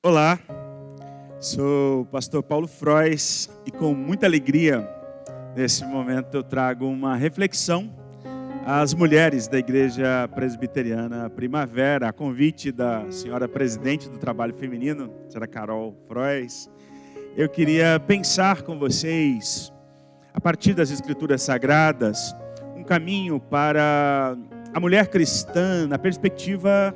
Olá, sou o pastor Paulo Frois e com muita alegria, nesse momento eu trago uma reflexão às mulheres da Igreja Presbiteriana Primavera, a convite da senhora presidente do Trabalho Feminino, a senhora Carol Frois. Eu queria pensar com vocês, a partir das Escrituras Sagradas, um caminho para a mulher cristã na perspectiva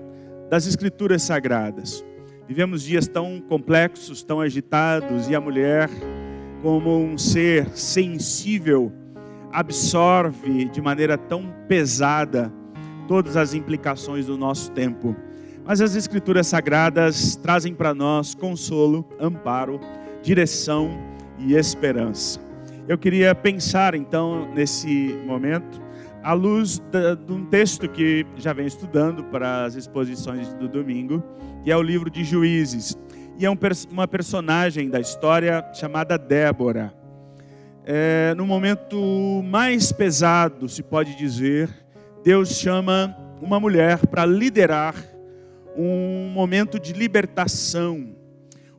das Escrituras Sagradas. Vivemos dias tão complexos, tão agitados, e a mulher, como um ser sensível, absorve de maneira tão pesada todas as implicações do nosso tempo. Mas as Escrituras Sagradas trazem para nós consolo, amparo, direção e esperança. Eu queria pensar então nesse momento à luz de um texto que já venho estudando para as exposições do domingo, que é o livro de Juízes, e é uma personagem da história chamada Débora. No momento mais pesado, se pode dizer, Deus chama uma mulher para liderar um momento de libertação.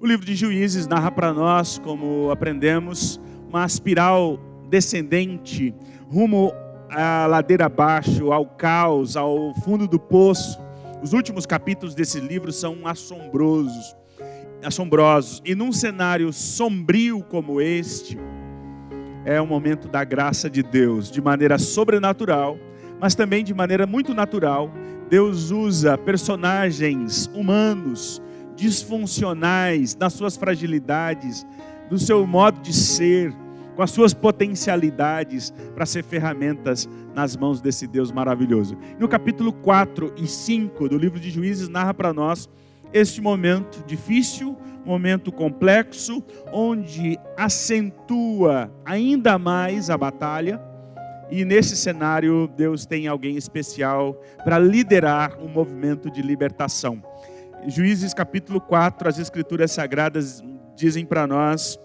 O livro de Juízes narra para nós, como aprendemos, uma espiral descendente rumo à ladeira abaixo, ao caos, ao fundo do poço. Os últimos capítulos desse livro são assombrosos. E num cenário sombrio como este, é um momento da graça de Deus, de maneira sobrenatural, mas também de maneira muito natural. Deus usa personagens humanos, disfuncionais, nas suas fragilidades, do seu modo de ser, com as suas potencialidades, para ser ferramentas nas mãos desse Deus maravilhoso. No capítulo 4 e 5 do livro de Juízes, narra para nós este momento difícil, momento complexo, onde acentua ainda mais a batalha. E nesse cenário, Deus tem alguém especial para liderar um movimento de libertação. Juízes capítulo 4, as Escrituras Sagradas dizem para nós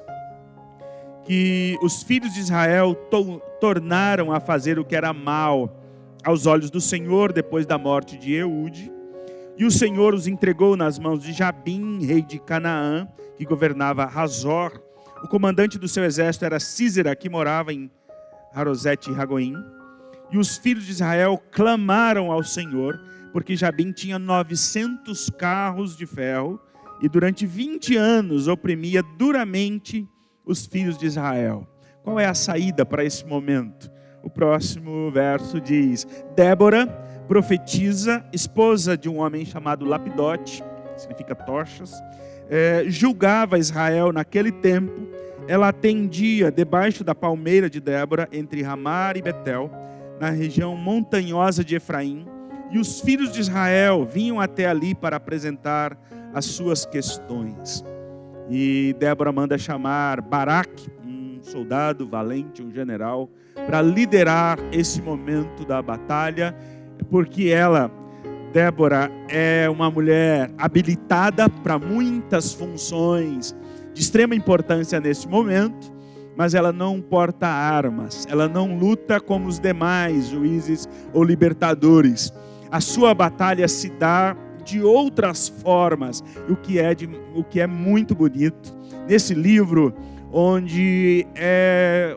que os filhos de Israel tornaram a fazer o que era mal aos olhos do Senhor depois da morte de Eude. E o Senhor os entregou nas mãos de Jabim, rei de Canaã, que governava Hazor. O comandante do seu exército era Sísera, que morava em Harosete e Ragoim. E os filhos de Israel clamaram ao Senhor, porque Jabim tinha 900 carros de ferro, e durante 20 anos oprimia duramente os filhos de Israel. Qual é a saída para esse momento? O próximo verso diz: Débora, profetisa, esposa de um homem chamado Lapidote, que significa tochas, julgava Israel naquele tempo. Ela atendia debaixo da palmeira de Débora, entre Ramá e Betel, na região montanhosa de Efraim, e os filhos de Israel vinham até ali para apresentar as suas questões. E Débora manda chamar Baraque, um soldado valente, um general, para liderar esse momento da batalha, porque ela, Débora, é uma mulher habilitada para muitas funções de extrema importância nesse momento, mas ela não porta armas, ela não luta como os demais juízes ou libertadores. A sua batalha se dá de outras formas, o que é muito bonito nesse livro, onde é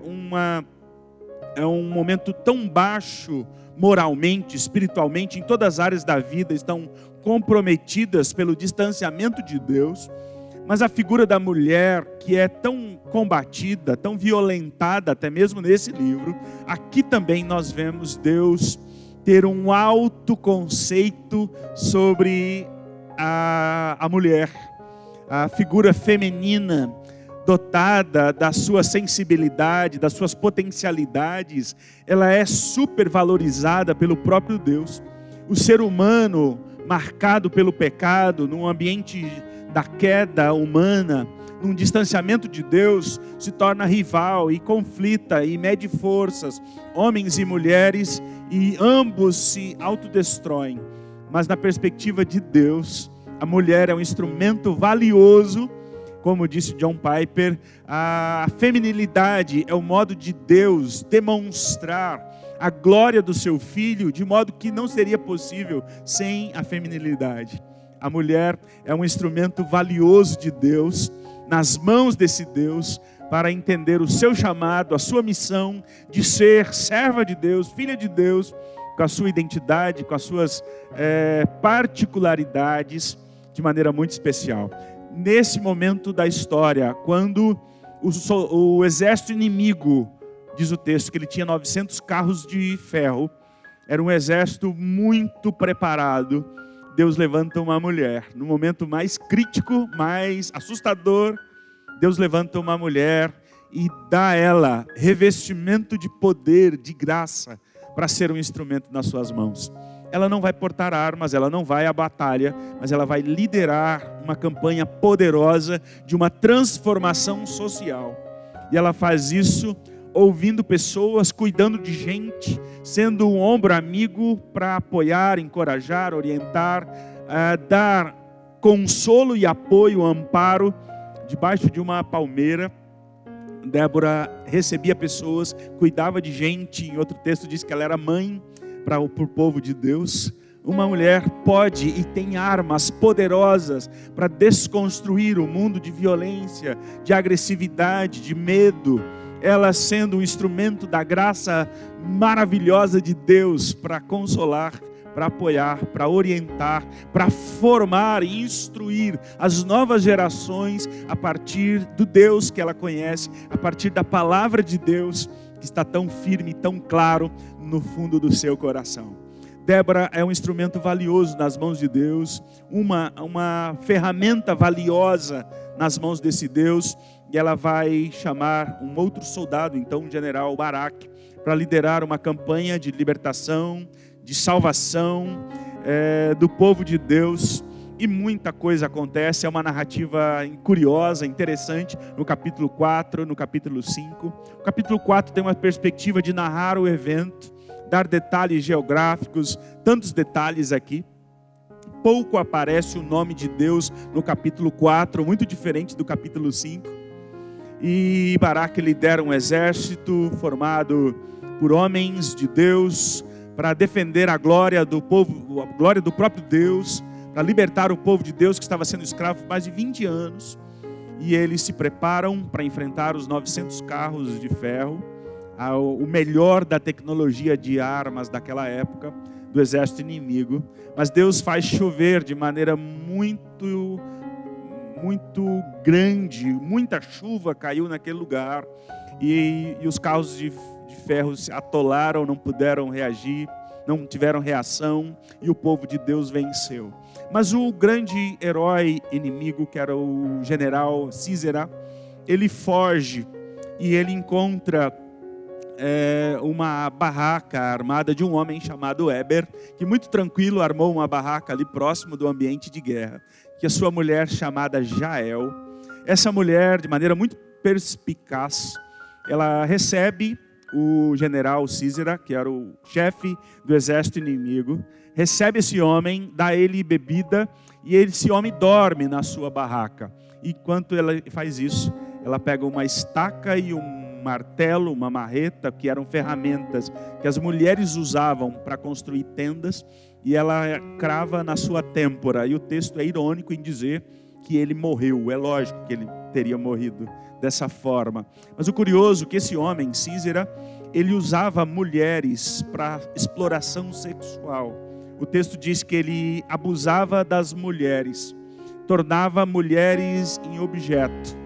um momento tão baixo moralmente, espiritualmente, em todas as áreas da vida estão comprometidas pelo distanciamento de Deus, mas a figura da mulher, que é tão combatida, tão violentada, até mesmo nesse livro, aqui também nós vemos Deus ter um alto conceito sobre a mulher, a figura feminina, dotada da sua sensibilidade, das suas potencialidades. Ela é supervalorizada pelo próprio Deus. O ser humano, marcado pelo pecado, num ambiente da queda humana, num distanciamento de Deus, se torna rival e conflita e mede forças, homens e mulheres, e ambos se autodestroem. Mas na perspectiva de Deus, a mulher é um instrumento valioso. Como disse John Piper, a feminilidade é o modo de Deus demonstrar a glória do seu Filho, de modo que não seria possível sem a feminilidade. A mulher é um instrumento valioso de Deus, nas mãos desse Deus, para entender o seu chamado, a sua missão de ser serva de Deus, filha de Deus, com a sua identidade, com as suas particularidades, de maneira muito especial. Nesse momento da história, quando o exército inimigo, diz o texto, que ele tinha 900 carros de ferro, era um exército muito preparado, Deus levanta uma mulher. No momento mais crítico, mais assustador, Deus levanta uma mulher e dá a ela revestimento de poder, de graça, para ser um instrumento nas suas mãos. Ela não vai portar armas, ela não vai à batalha, mas ela vai liderar uma campanha poderosa de uma transformação social. E ela faz isso ouvindo pessoas, cuidando de gente, sendo um ombro amigo para apoiar, encorajar, orientar, dar consolo e apoio, amparo. Debaixo de uma palmeira, Débora recebia pessoas, cuidava de gente. Em outro texto diz que ela era mãe para o povo de Deus. Uma mulher pode e tem armas poderosas para desconstruir o mundo de violência, de agressividade, de medo. Ela sendo um instrumento da graça maravilhosa de Deus para consolar, para apoiar, para orientar, para formar e instruir as novas gerações a partir do Deus que ela conhece, a partir da palavra de Deus que está tão firme, tão claro no fundo do seu coração. Débora é um instrumento valioso nas mãos de Deus, uma ferramenta valiosa nas mãos desse Deus, e ela vai chamar um outro soldado, então um general Baraque, para liderar uma campanha de libertação, de salvação do povo de Deus. E muita coisa acontece, é uma narrativa curiosa, interessante, no capítulo 4, no capítulo 5. O capítulo 4 tem uma perspectiva de narrar o evento, dar detalhes geográficos, tantos detalhes aqui. Pouco aparece o nome de Deus no capítulo 4, muito diferente do capítulo 5. E Baraque lidera um exército formado por homens de Deus para defender a glória do povo, a glória do próprio Deus, para libertar o povo de Deus que estava sendo escravo por mais de 20 anos. E eles se preparam para enfrentar os 900 carros de ferro, o melhor da tecnologia de armas daquela época, do exército inimigo. Mas Deus faz chover de maneira muito grande, muita chuva caiu naquele lugar, e os carros de ferro se atolaram, não puderam reagir, não tiveram reação, e o povo de Deus venceu. Mas o grande herói inimigo, que era o general Sísera, ele foge e ele encontra uma barraca armada de um homem chamado Heber, que muito tranquilo armou uma barraca ali próximo do ambiente de guerra, que a sua mulher chamada Jael. Essa mulher, de maneira muito perspicaz, ela recebe o general Sísera, que era o chefe do exército inimigo, recebe esse homem, dá ele bebida, e esse homem dorme na sua barraca. Enquanto ela faz isso, ela pega uma estaca e um martelo, uma marreta, que eram ferramentas que as mulheres usavam para construir tendas, e ela crava na sua têmpora. E o texto é irônico em dizer que ele morreu. É lógico que ele teria morrido dessa forma. Mas o curioso é que esse homem, Sísera, ele usava mulheres para exploração sexual. O texto diz que ele abusava das mulheres, tornava mulheres em objeto.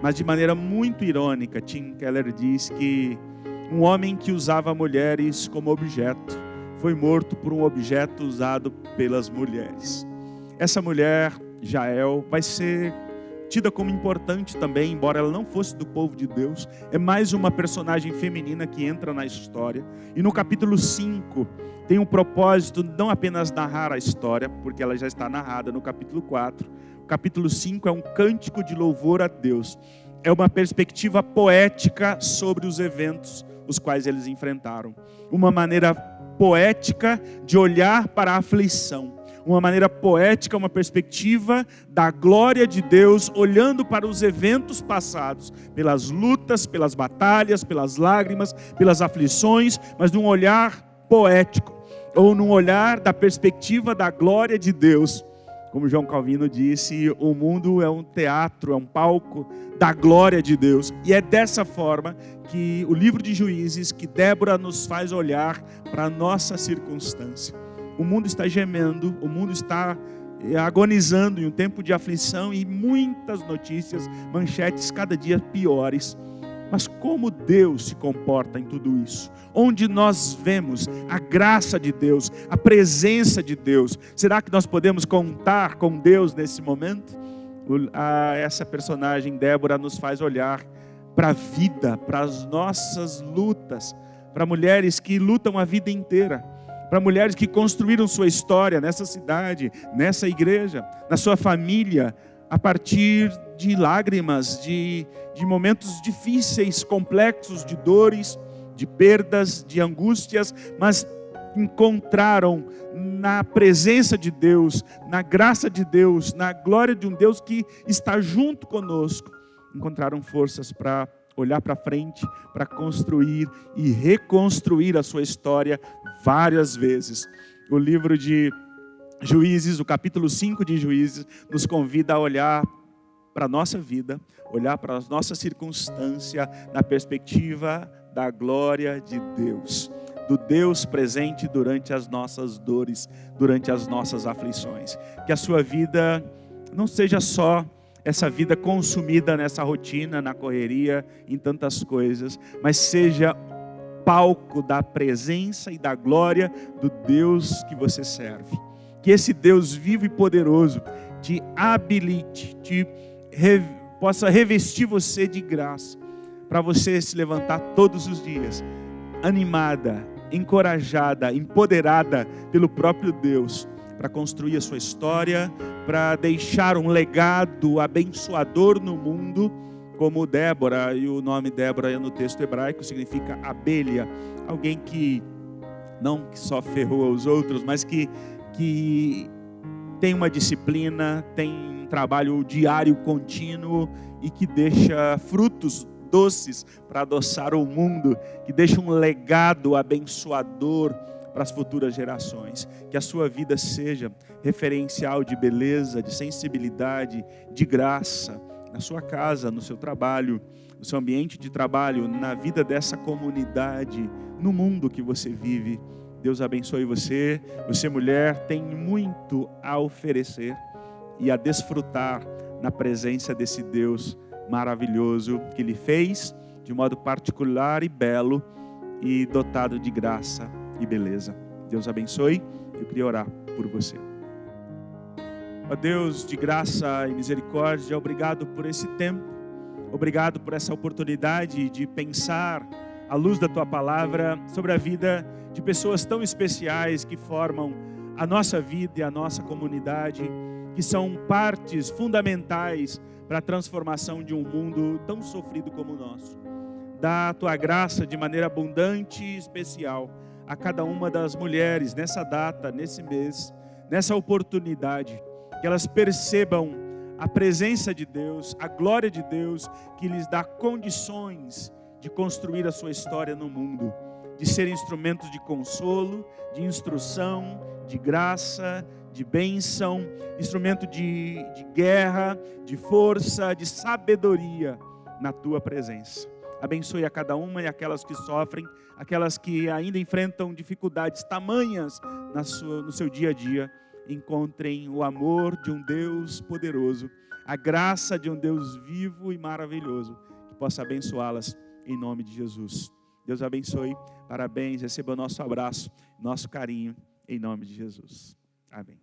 Mas de maneira muito irônica, Tim Keller diz que um homem que usava mulheres como objeto foi morto por um objeto usado pelas mulheres. Essa mulher, Jael, vai ser tida como importante também, embora ela não fosse do povo de Deus. É mais uma personagem feminina que entra na história. E no capítulo 5 tem um propósito não apenas narrar a história, porque ela já está narrada no capítulo 4. O capítulo 5 é um cântico de louvor a Deus. É uma perspectiva poética sobre os eventos os quais eles enfrentaram. Uma maneira poética de olhar para a aflição. Uma maneira poética, uma perspectiva da glória de Deus, olhando para os eventos passados, pelas lutas, pelas batalhas, pelas lágrimas, pelas aflições, mas num olhar poético, ou num olhar da perspectiva da glória de Deus, Como João Calvino disse, o mundo é um teatro, é um palco da glória de Deus. E é dessa forma que o livro de Juízes, que Débora nos faz olhar para a nossa circunstância. O mundo está gemendo, o mundo está agonizando em um tempo de aflição e muitas notícias, manchetes cada dia piores. Mas como Deus se comporta em tudo isso? Onde nós vemos a graça de Deus, a presença de Deus? Será que nós podemos contar com Deus nesse momento? Essa personagem, Débora, nos faz olhar para a vida, para as nossas lutas, para mulheres que lutam a vida inteira, para mulheres que construíram sua história nessa cidade, nessa igreja, na sua família, a partir de lágrimas, de momentos difíceis, complexos, de dores, de perdas, de angústias, mas encontraram na presença de Deus, na graça de Deus, na glória de um Deus que está junto conosco, encontraram forças para olhar para frente, para construir e reconstruir a sua história várias vezes. O livro de Juízes, o capítulo 5 de Juízes, nos convida a olhar para a nossa vida, olhar para a nossa circunstância na perspectiva da glória de Deus, do Deus presente durante as nossas dores, durante as nossas aflições. Que a sua vida não seja só essa vida consumida nessa rotina, na correria, em tantas coisas, mas seja palco da presença e da glória do Deus que você serve. Que esse Deus vivo e poderoso te habilite, possa revestir você de graça, para você se levantar todos os dias, animada, encorajada, empoderada pelo próprio Deus, para construir a sua história, para deixar um legado abençoador no mundo, como Débora, e o nome Débora no texto hebraico significa abelha, alguém que não só ferrou os outros, mas que tem uma disciplina, tem um trabalho diário contínuo e que deixa frutos doces para adoçar o mundo, que deixa um legado abençoador para as futuras gerações. Que a sua vida seja referencial de beleza, de sensibilidade, de graça, na sua casa, no seu trabalho, no seu ambiente de trabalho, na vida dessa comunidade, no mundo que você vive. Deus abençoe você. Você, mulher, tem muito a oferecer e a desfrutar na presença desse Deus maravilhoso que lhe fez de modo particular e belo e dotado de graça e beleza. Deus abençoe. Eu queria orar por você. Ó Deus de graça e misericórdia, obrigado por esse tempo. Obrigado por essa oportunidade de pensar à luz da Tua palavra sobre a vida de pessoas tão especiais que formam a nossa vida e a nossa comunidade, que são partes fundamentais para a transformação de um mundo tão sofrido como o nosso. Dá a Tua graça de maneira abundante e especial a cada uma das mulheres nessa data, nesse mês, nessa oportunidade, que elas percebam a presença de Deus, a glória de Deus, que lhes dá condições de construir a sua história no mundo, de ser instrumentos de consolo, de instrução, de graça, de bênção, instrumento de guerra, de força, de sabedoria na Tua presença. Abençoe a cada uma e aquelas que sofrem, aquelas que ainda enfrentam dificuldades tamanhas no seu dia a dia. Encontrem o amor de um Deus poderoso, a graça de um Deus vivo e maravilhoso, que possa abençoá-las em nome de Jesus. Deus abençoe, parabéns, receba o nosso abraço, nosso carinho, em nome de Jesus. Amém.